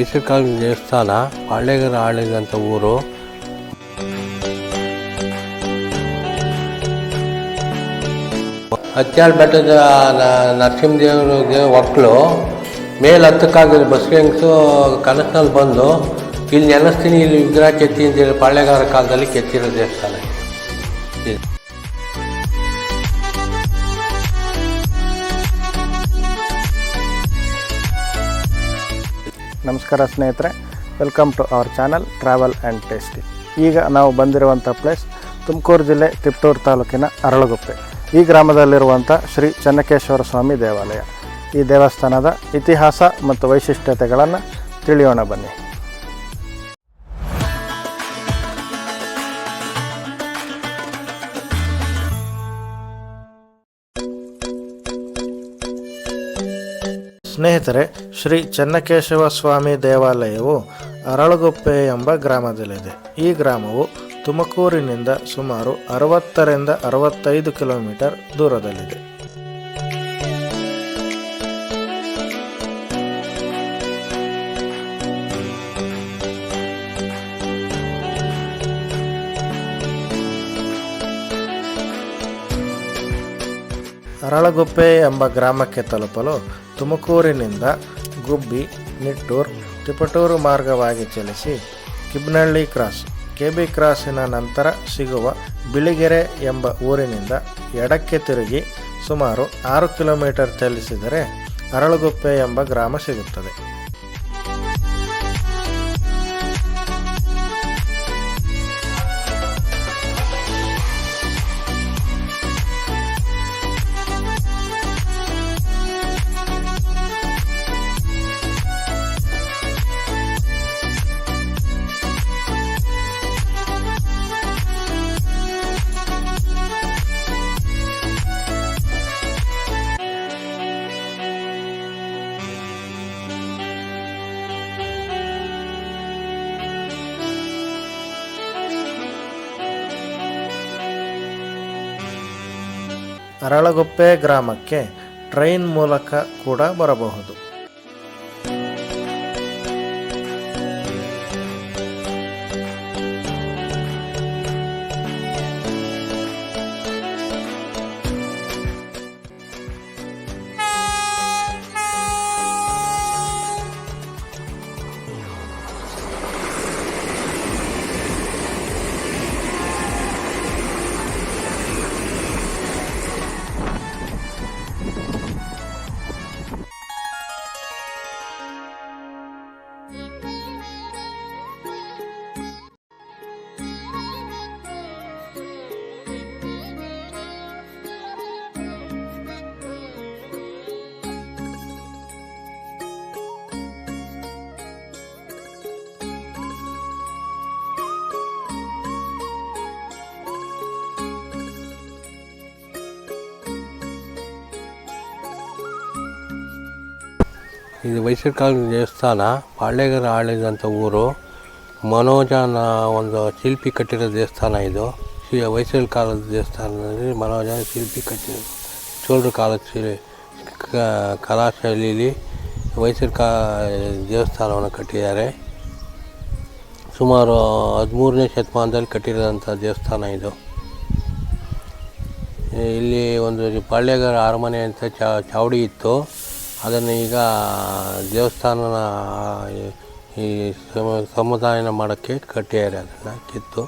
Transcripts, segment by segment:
ವೈಶಾಖ ದೇವಸ್ಥಾನ ಪಾಳ್ಯಗಾರ ಆಳಿದಂಥ ಊರು. ಹತ್ಯಾಳ ಬೆಟ್ಟದ ನರಸಿಂಹದೇವ್ರಿಗೆ ಒಕ್ಕಲು ಮೇಲೆ ಹತ್ತಕ್ಕಾಗಿರೋ ಬಸ್ಗೆ ಹೆಂಗಸು ಕನಸಿನಲ್ಲಿ ಬಂದು ಇಲ್ಲಿ ನೆನೆಸ್ತೀನಿ, ಇಲ್ಲಿ ವಿಗ್ರಹ ಕೆತ್ತಿ ಅಂತೇಳಿ ಪಾಳ್ಯಗಾರ ಕಾಲದಲ್ಲಿ ಕೆತ್ತಿರೋ ದೇವಸ್ಥಾನ. ನಮಸ್ಕಾರ ಸ್ನೇಹಿತರೆ, welcome to our channel travel and tasty. ಈಗ ನಾವು ಬಂದಿರುವಂಥ ಪ್ಲೇಸ್ ತುಮಕೂರು ಜಿಲ್ಲೆ ತಿಪಟೂರು ತಾಲೂಕಿನ ಅರಳಗುಪ್ಪೆ. ಈ ಗ್ರಾಮದಲ್ಲಿರುವಂಥ ಶ್ರೀ ಚೆನ್ನಕೇಶ್ವರ ಸ್ವಾಮಿ ದೇವಾಲಯ. ಈ ದೇವಸ್ಥಾನದ ಇತಿಹಾಸ ಮತ್ತು ವೈಶಿಷ್ಟ್ಯತೆಗಳನ್ನು ತಿಳಿಯೋಣ ಬನ್ನಿ. ಸ್ನೇಹಿತರೆ, ಶ್ರೀ ಚೆನ್ನಕೇಶವ ಸ್ವಾಮಿ ದೇವಾಲಯವು ಅರಳಗುಪ್ಪೆ ಎಂಬ ಗ್ರಾಮದಲ್ಲಿದೆ. ಈ ಗ್ರಾಮವು ತುಮಕೂರಿನಿಂದ ಸುಮಾರು 60ರಿಂದ 65 ಕಿಲೋಮೀಟರ್ ದೂರದಲ್ಲಿದೆ. ಅರಳಗುಪ್ಪೆ ಎಂಬ ಗ್ರಾಮಕ್ಕೆ ತಲುಪಲು ತುಮಕೂರಿನಿಂದ ಗುಬ್ಬಿ, ನಿಟ್ಟೂರು, ತಿಪಟೂರು ಮಾರ್ಗವಾಗಿ ಚಲಿಸಿ ಕಿಬ್ನಳ್ಳಿ ಕ್ರಾಸ್, ಕೆಬಿ ಕ್ರಾಸಿನ ನಂತರ ಸಿಗುವ ಬಿಳಿಗೆರೆ ಎಂಬ ಊರಿನಿಂದ ಎಡಕ್ಕೆ ತಿರುಗಿ ಸುಮಾರು 6 ಕಿಲೋಮೀಟರ್ ಚಲಿಸಿದರೆ ಅರಳಗುಪ್ಪೆ ಎಂಬ ಗ್ರಾಮ ಸಿಗುತ್ತದೆ. ಅರಳಗುಪ್ಪೆ ಗ್ರಾಮಕ್ಕೆ ಟ್ರೈನ್ ಮೂಲಕ ಕೂಡ ಬರಬಹುದು. ಇದು ವೈಶಾಖ ದೇವಸ್ಥಾನ ಪಾಳ್ಯಗಾರ ಆಳಿದಂಥ ಊರು. ಮನೋಜನ ಒಂದು ಶಿಲ್ಪಿ ಕಟ್ಟಿರೋ ದೇವಸ್ಥಾನ ಇದು. ವೈಶಾಖ ಕಾಲದ ದೇವಸ್ಥಾನದಲ್ಲಿ ಮನೋಜನ ಶಿಲ್ಪಿ ಕಟ್ಟಿರೋ ಚೋಳರ ಕಾಲದ ಕಲಾಶೈಲಿಯಲ್ಲಿ ವೈಶಾಖ ದೇವಸ್ಥಾನವನ್ನು ಕಟ್ಟಿದ್ದಾರೆ. ಸುಮಾರು 13ನೇ ಶತಮಾನದಲ್ಲಿ ಕಟ್ಟಿರೋಂಥ ದೇವಸ್ಥಾನ ಇದು. ಇಲ್ಲಿ ಒಂದು ಪಾಳ್ಯಗಾರ ಅರಮನೆ ಅಂತ ಚಾವಡಿ ಇತ್ತು. ಅದನ್ನು ಈಗ ದೇವಸ್ಥಾನನ ಈ ಸಮುದಾಯನ ಮಾಡೋಕ್ಕೆ ಕಟ್ಟಿದ್ದಾರೆ. ಅದನ್ನು ಕಿತ್ತು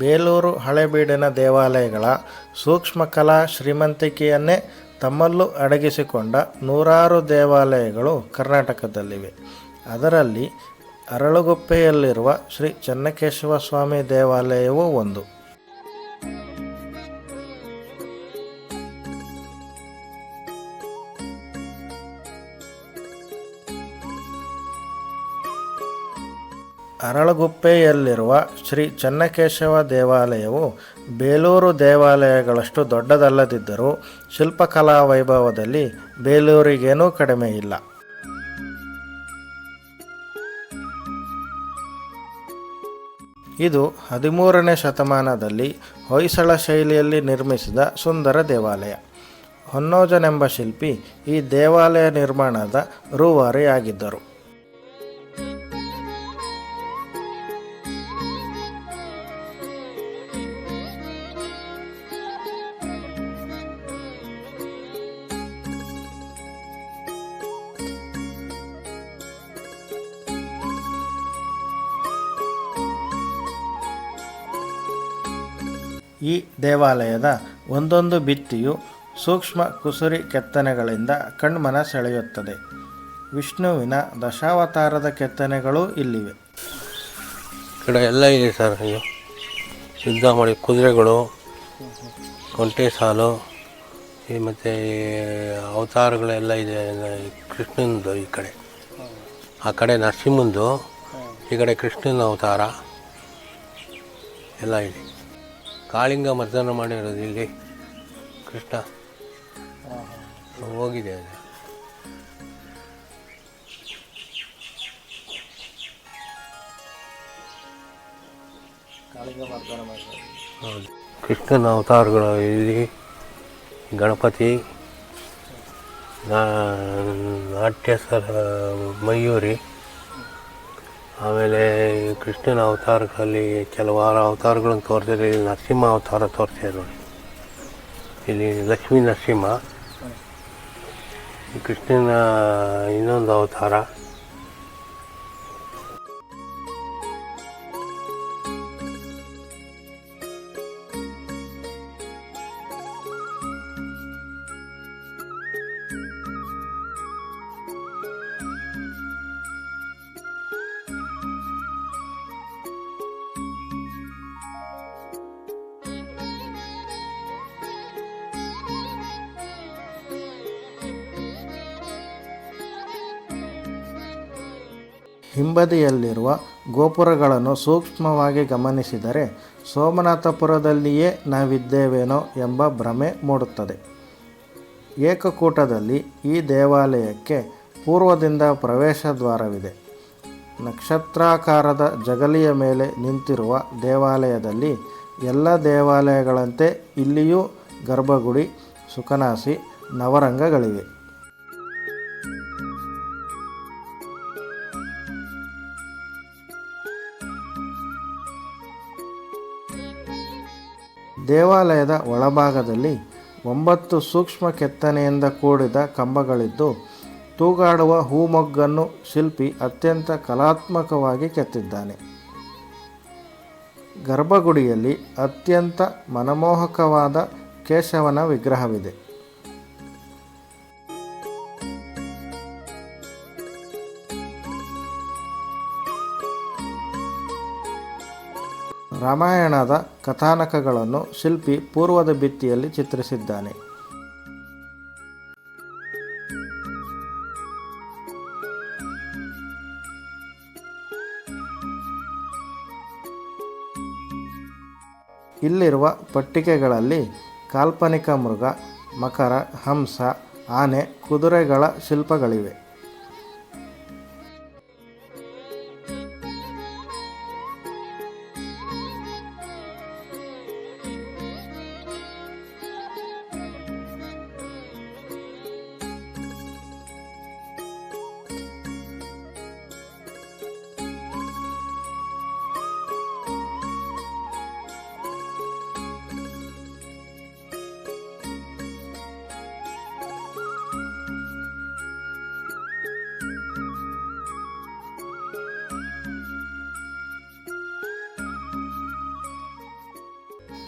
ಬೇಲೂರು ಹಳೆಬೀಡಿನ ದೇವಾಲಯಗಳ ಸೂಕ್ಷ್ಮ ಕಲಾ ಶ್ರೀಮಂತಿಕೆಯನ್ನೇ ತಮ್ಮಲ್ಲೂ ಅಡಗಿಸಿಕೊಂಡ ನೂರಾರು ದೇವಾಲಯಗಳು ಕರ್ನಾಟಕದಲ್ಲಿವೆ. ಅದರಲ್ಲಿ ಅರಳಗುಪ್ಪೆಯಲ್ಲಿರುವ ಶ್ರೀ ಚೆನ್ನಕೇಶವ ಸ್ವಾಮಿ ದೇವಾಲಯವೂ ಒಂದು. ಅರಳಗುಪ್ಪೆಯಲ್ಲಿರುವ ಶ್ರೀ ಚೆನ್ನಕೇಶವ ದೇವಾಲಯವು ಬೇಲೂರು ದೇವಾಲಯಗಳಷ್ಟು ದೊಡ್ಡದಲ್ಲದಿದ್ದರೂ ಶಿಲ್ಪಕಲಾ ವೈಭವದಲ್ಲಿ ಬೇಲೂರಿಗೇನೂ ಕಡಿಮೆ ಇಲ್ಲ. ಇದು 13ನೇ ಶತಮಾನದಲ್ಲಿ ಹೊಯ್ಸಳ ಶೈಲಿಯಲ್ಲಿ ನಿರ್ಮಿಸಿದ ಸುಂದರ ದೇವಾಲಯ. ಹೊನ್ನೋಜನೆಂಬ ಶಿಲ್ಪಿ ಈ ದೇವಾಲಯ ನಿರ್ಮಾಣದ ರೂವಾರಿಯಾಗಿದ್ದರು. ಈ ದೇವಾಲಯದ ಒಂದೊಂದು ಭಿತ್ತಿಯು ಸೂಕ್ಷ್ಮ ಕುಸುರಿ ಕೆತ್ತನೆಗಳಿಂದ ಕಣ್ಮನ ಸೆಳೆಯುತ್ತದೆ. ವಿಷ್ಣುವಿನ ದಶಾವತಾರದ ಕೆತ್ತನೆಗಳೂ ಇಲ್ಲಿವೆ. ಕಡೆ ಎಲ್ಲ ಇದೆ ಸರ್. ಯುದ್ಧ ಮಾಡಿ ಕುದುರೆಗಳು, ಒಂಟೆ ಸಾಲು, ಮತ್ತು ಅವತಾರಗಳೆಲ್ಲ ಇದೆ. ಕೃಷ್ಣನದು ಈ ಕಡೆ, ಆ ಕಡೆ ನರಸಿಂಹಂದು, ಈ ಕಡೆ ಕೃಷ್ಣನ ಅವತಾರ ಎಲ್ಲ ಇದೆ. ಕಾಳಿಂಗ ಮರ್ದನ ಮಾಡಿರೋದು ಇಲ್ಲಿ ಕೃಷ್ಣ ಹೋಗಿದೆ. ಹೌದು, ಕೃಷ್ಣನ ಅವತಾರಗಳು ಇಲ್ಲಿ. ಗಣಪತಿ, ನಾಟ್ಯಸರ ಮಯೂರಿ, ಆಮೇಲೆ ಕೃಷ್ಣನ ಅವತಾರಗಳಲ್ಲಿ ಕೆಲವಾರು ಅವತಾರಗಳನ್ನು ತೋರಿಸಿದ್ರೆ ಇಲ್ಲಿ ನರಸಿಂಹ ಅವತಾರ ತೋರಿಸಿದೆ ನೋಡಿ. ಇಲ್ಲಿ ಲಕ್ಷ್ಮೀ ನರಸಿಂಹ, ಕೃಷ್ಣನ ಇನ್ನೊಂದು ಅವತಾರ. ಹಿಂಬದಿಯಲ್ಲಿರುವ ಗೋಪುರಗಳನ್ನು ಸೂಕ್ಷ್ಮವಾಗಿ ಗಮನಿಸಿದರೆ ಸೋಮನಾಥಪುರದಲ್ಲಿಯೇ ನಾವಿದ್ದೇವೇನೋ ಎಂಬ ಭ್ರಮೆ ಮೂಡುತ್ತದೆ. ಏಕಕೂಟದಲ್ಲಿ ಈ ದೇವಾಲಯಕ್ಕೆ ಪೂರ್ವದಿಂದ ಪ್ರವೇಶ ದ್ವಾರವಿದೆ. ನಕ್ಷತ್ರಾಕಾರದ ಜಗಲಿಯ ಮೇಲೆ ನಿಂತಿರುವ ದೇವಾಲಯದಲ್ಲಿ ಎಲ್ಲ ದೇವಾಲಯಗಳಂತೆ ಇಲ್ಲಿಯೂ ಗರ್ಭಗುಡಿ, ಸುಖನಾಸಿ, ನವರಂಗಗಳಿವೆ. ದೇವಾಲಯದ ಒಳಭಾಗದಲ್ಲಿ 9 ಸೂಕ್ಷ್ಮ ಕೆತ್ತನೆಯಿಂದ ಕೂಡಿದ ಕಂಬಗಳಿದ್ದು, ತೂಗಾಡುವ ಹೂಮೊಗ್ಗನ್ನು ಶಿಲ್ಪಿ ಅತ್ಯಂತ ಕಲಾತ್ಮಕವಾಗಿ ಕೆತ್ತಿದ್ದಾನೆ. ಗರ್ಭಗುಡಿಯಲ್ಲಿ ಅತ್ಯಂತ ಮನಮೋಹಕವಾದ ಕೇಶವನ ವಿಗ್ರಹವಿದೆ. ರಾಮಾಯಣದ ಕಥಾನಕಗಳನ್ನು ಶಿಲ್ಪಿ ಪೂರ್ವದ ಭಿತ್ತಿಯಲ್ಲಿ ಚಿತ್ರಿಸಿದ್ದಾನೆ. ಇಲ್ಲಿರುವ ಪಟ್ಟಿಕೆಗಳಲ್ಲಿ ಕಾಲ್ಪನಿಕ ಮೃಗ, ಮಕರ, ಹಂಸ, ಆನೆ, ಕುದುರೆಗಳ ಶಿಲ್ಪಗಳಿವೆ.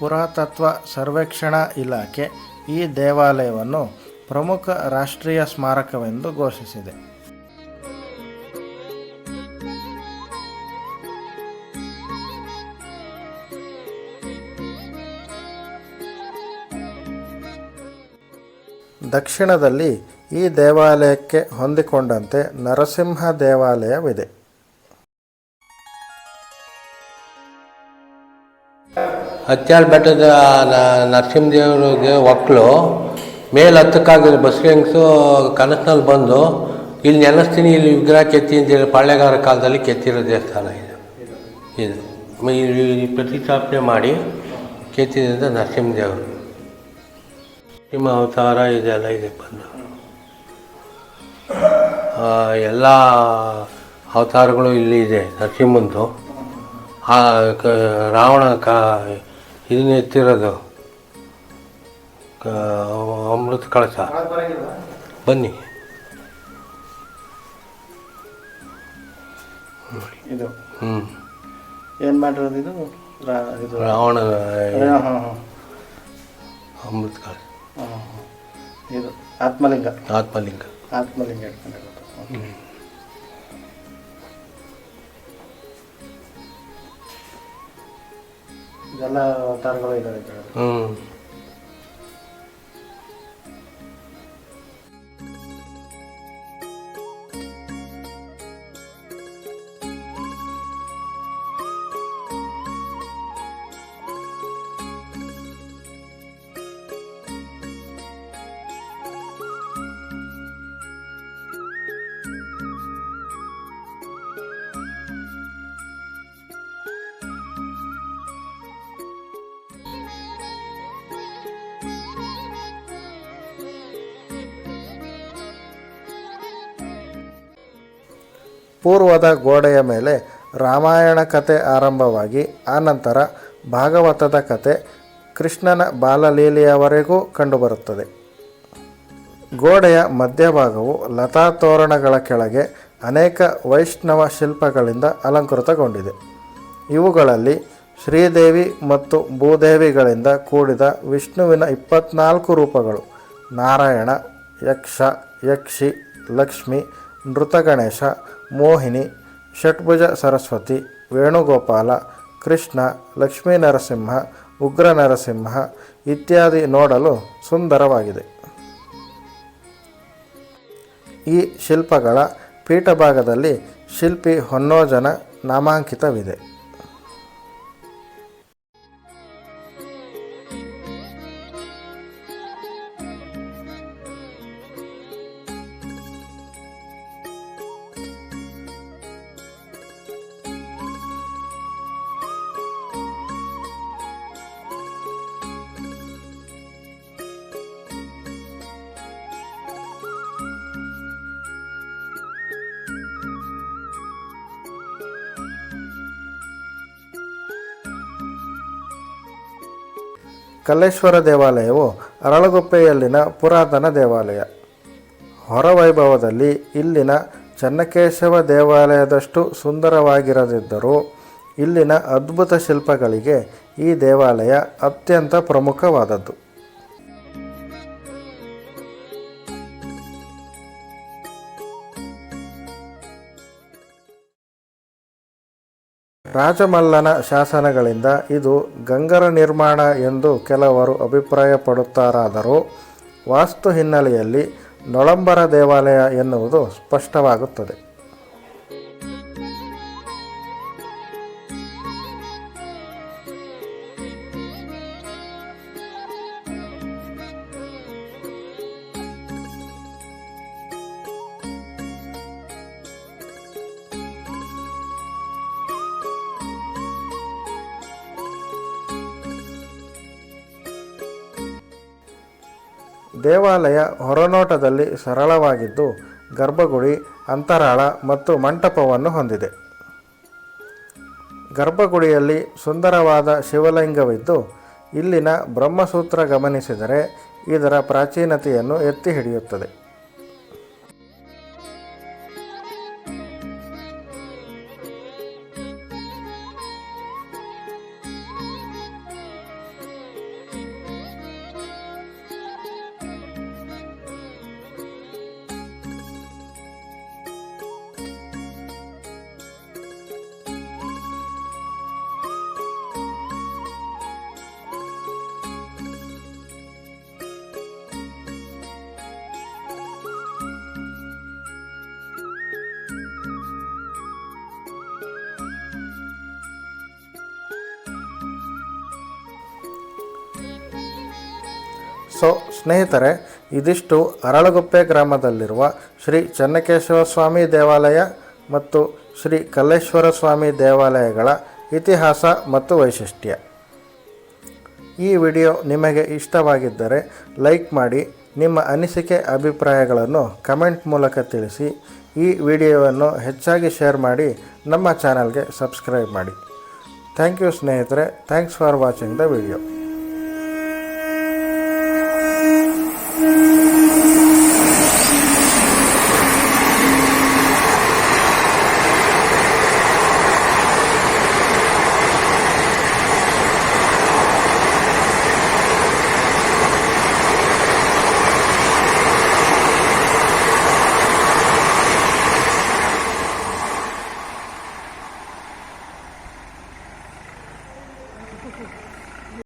ಪುರಾತತ್ವ ಸರ್ವೇಕ್ಷಣಾ ಇಲಾಖೆ ಈ ದೇವಾಲಯವನ್ನು ಪ್ರಮುಖ ರಾಷ್ಟ್ರೀಯ ಸ್ಮಾರಕವೆಂದು ಘೋಷಿಸಿದೆ. ದಕ್ಷಿಣದಲ್ಲಿ ಈ ದೇವಾಲಯಕ್ಕೆ ಹೊಂದಿಕೊಂಡಂತೆ ನರಸಿಂಹ ದೇವಾಲಯವಿದೆ. ಹತ್ಯಾಳ ಬೆಟ್ಟದ ನರಸಿಂಹದೇವ್ರಿಗೆ ಒಕ್ಕಲು ಮೇಲೆ ಹತ್ತಕ್ಕಾಗಿರೋ ಬಸ್ಗೆಂಗ್ಸು ಕನಸಿನಲ್ಲಿ ಬಂದು ಇಲ್ಲಿ ನೆನೆಸ್ತೀನಿ, ಇಲ್ಲಿ ವಿಗ್ರಹ ಕೆತ್ತಿ ಅಂತೇಳಿ ಪಾಳ್ಯಗಾರ ಕಾಲದಲ್ಲಿ ಕೆತ್ತಿರೋ ದೇವಸ್ಥಾನ ಇದು ಇಲ್ಲಿ ಪ್ರತಿಷ್ಠಾಪನೆ ಮಾಡಿ ಕೆತ್ತಿದ್ರಿಂದ ನರಸಿಂಹದೇವರು ನಿಮ್ಮ ಅವತಾರ ಇದೆಲ್ಲ ಇದೆ ಬಂದು ಎಲ್ಲ ಅವತಾರಗಳು ಇಲ್ಲಿ ಇದೆ. ನರಸಿಂಹಂದು ರಾವಣ ಇದನ್ನ ಎತ್ತಿರೋದು ಅಮೃತ ಕಳಸ. ಬನ್ನಿ ಇದು ಏನು ಮಾಡಿರೋದು ಇದು ರಾವಣ ಅಮೃತ ಕಳಸ. ಇದು ಆತ್ಮಲಿಂಗ ಆತ್ಮಲಿಂಗ ಇಟ್ಕೊಂಡಿರೋದು. ಇದೆಲ್ಲ ಅವತಾರಗಳು ಇದ್ದಾವೆ. ಪೂರ್ವದ ಗೋಡೆಯ ಮೇಲೆ ರಾಮಾಯಣ ಕತೆ ಆರಂಭವಾಗಿ ಆನಂತರ ಭಾಗವತದ ಕತೆ ಕೃಷ್ಣನ ಬಾಲಲೀಲೆಯವರೆಗೂ ಕಂಡುಬರುತ್ತದೆ. ಗೋಡೆಯ ಮಧ್ಯಭಾಗವು ಲತಾ ತೋರಣಗಳ ಕೆಳಗೆ ಅನೇಕ ವೈಷ್ಣವ ಶಿಲ್ಪಗಳಿಂದ ಅಲಂಕೃತಗೊಂಡಿದೆ. ಇವುಗಳಲ್ಲಿ ಶ್ರೀದೇವಿ ಮತ್ತು ಭೂದೇವಿಗಳಿಂದ ಕೂಡಿದ ವಿಷ್ಣುವಿನ 24 ರೂಪಗಳು, ನಾರಾಯಣ, ಯಕ್ಷ, ಯಕ್ಷಿ, ಲಕ್ಷ್ಮಿ, ನೃತಗಣೇಶ, ಮೋಹಿನಿ, ಷಟ್ಭುಜ ಸರಸ್ವತಿ, ವೇಣುಗೋಪಾಲ, ಕೃಷ್ಣ, ಲಕ್ಷ್ಮೀ ನರಸಿಂಹ, ಉಗ್ರ ನರಸಿಂಹ ಇತ್ಯಾದಿ ನೋಡಲು ಸುಂದರವಾಗಿದೆ. ಈ ಶಿಲ್ಪಗಳ ಪೀಠಭಾಗದಲ್ಲಿ ಶಿಲ್ಪಿ ಹೊನ್ನೋಜನ ನಾಮಾಂಕಿತವಿದೆ. ಕಲ್ಲೇಶ್ವರ ದೇವಾಲಯವು ಅರಳಗುಪ್ಪೆಯಲ್ಲಿನ ಪುರಾತನ ದೇವಾಲಯ. ಹೊರವೈಭವದಲ್ಲಿ ಇಲ್ಲಿನ ಚನ್ನಕೇಶವ ದೇವಾಲಯದಷ್ಟು ಸುಂದರವಾಗಿರದಿದ್ದರೂ ಇಲ್ಲಿನ ಅದ್ಭುತ ಶಿಲ್ಪಗಳಿಗೆ ಈ ದೇವಾಲಯ ಅತ್ಯಂತ ಪ್ರಮುಖವಾದದ್ದು. ರಾಜಮಲ್ಲನ ಶಾಸನಗಳಿಂದ ಇದು ಗಂಗರ ನಿರ್ಮಾಣ ಎಂದು ಕೆಲವರು ಅಭಿಪ್ರಾಯಪಡುತ್ತಾರಾದರೂ ವಾಸ್ತು ಹಿನ್ನೆಲೆಯಲ್ಲಿ ನೊಳಂಬರ ದೇವಾಲಯ ಎನ್ನುವುದು ಸ್ಪಷ್ಟವಾಗುತ್ತದೆ. ದೇವಾಲಯ ಹೊರನೋಟದಲ್ಲಿ ಸರಳವಾಗಿದ್ದು ಗರ್ಭಗುಡಿ, ಅಂತರಾಳ ಮತ್ತು ಮಂಟಪವನ್ನು ಹೊಂದಿದೆ. ಗರ್ಭಗುಡಿಯಲ್ಲಿ ಸುಂದರವಾದ ಶಿವಲಿಂಗವಿದ್ದು ಇಲ್ಲಿನ ಬ್ರಹ್ಮಸೂತ್ರ ಗಮನಿಸಿದರೆ ಇದರ ಪ್ರಾಚೀನತೆಯನ್ನು ಎತ್ತಿ ಹಿಡಿಯುತ್ತದೆ. ಸೊ ಸ್ನೇಹಿತರೆ, ಇದಿಷ್ಟು ಅರಳಗುಪ್ಪೆ ಗ್ರಾಮದಲ್ಲಿರುವ ಶ್ರೀ ಚೆನ್ನಕೇಶವ ಸ್ವಾಮಿ ದೇವಾಲಯ ಮತ್ತು ಶ್ರೀ ಕಲ್ಲೇಶ್ವರ ಸ್ವಾಮಿ ದೇವಾಲಯಗಳ ಇತಿಹಾಸ ಮತ್ತು ವೈಶಿಷ್ಟ್ಯ. ಈ ವಿಡಿಯೋ ನಿಮಗೆ ಇಷ್ಟವಾಗಿದ್ದರೆ ಲೈಕ್ ಮಾಡಿ, ನಿಮ್ಮ ಅನಿಸಿಕೆ ಅಭಿಪ್ರಾಯಗಳನ್ನು ಕಮೆಂಟ್ ಮೂಲಕ ತಿಳಿಸಿ. ಈ ವಿಡಿಯೋವನ್ನು ಹೆಚ್ಚಾಗಿ ಶೇರ್ ಮಾಡಿ, ನಮ್ಮ ಚಾನಲ್ಗೆ ಸಬ್ಸ್ಕ್ರೈಬ್ ಮಾಡಿ. ಥ್ಯಾಂಕ್ ಯು ಸ್ನೇಹಿತರೆ. Thanks for watching the video.